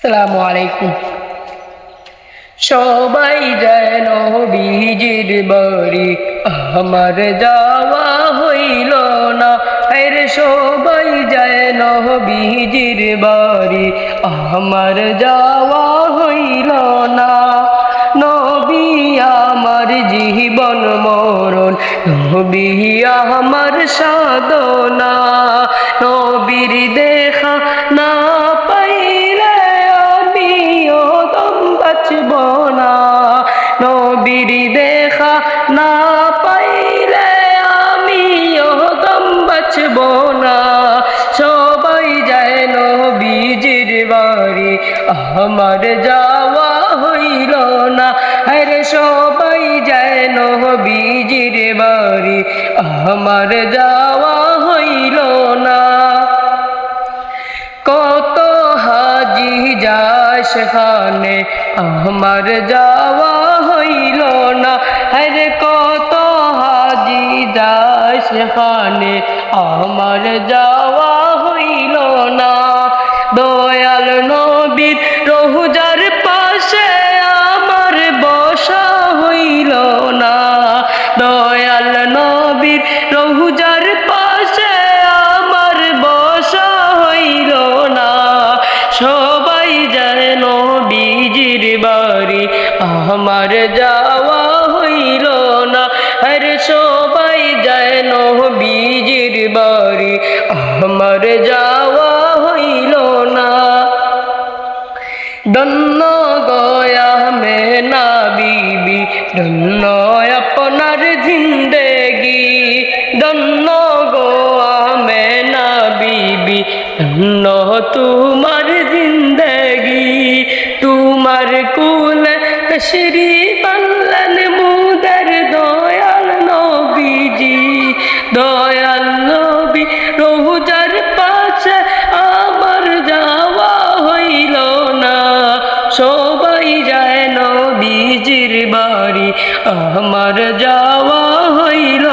আসসালামু আলাইকুম। সবাই যায় নবীজির বাড়ি, আমার যাওয়া হইল না। আরে সবাই যায় নবীজির বাড়ি, আমার যাওয়া হইল না। নবী আমার জীবন মরণ, নবী আমার সাধনা। নবীর দেখা না পাইলে আমিও দম বাঁচব না। নবীর দেখা না পাইলে আমিও দম বাঁচব না। সবাই যায় নবীজির বাড়ি, আমার যাওয়া হইল না। আরে সবাই যায় নবীজির বাড়ি, আমার যাওয়া হইল না। কত হাজি যায় সেখানে, আমার যাওয়া হইল না। আরে কত হাজি যায় সেখানে, আমার যাওয়া হইল না। দয়াল নবীর রোজার পাশে আমার বসা হইল না। দয়াল নবীর রোজার পাশে আমার বসা হইল না। সবাই যায় নবীজির বাড়ি, আমার যাওয়া হইল না। আরে সবাই যায় নবীজির বাড়ি, আমার যাওয়া হইল না। ধন্য গয়া মেনা বিবি, ধন্য আপনার জিন্দেগি। ধন্য গোয়া মেনা বিবি, ধন্য তোমার জিন্দেগি। তোমার কুলে তশরিফ আনলেন মুদের দয়াল নবীজি। দয়াল নবী রোজার পাশে আমার যাওয়া হইল না। সবাই যায় নবীজির বাড়ি, আমার যাওয়া হইল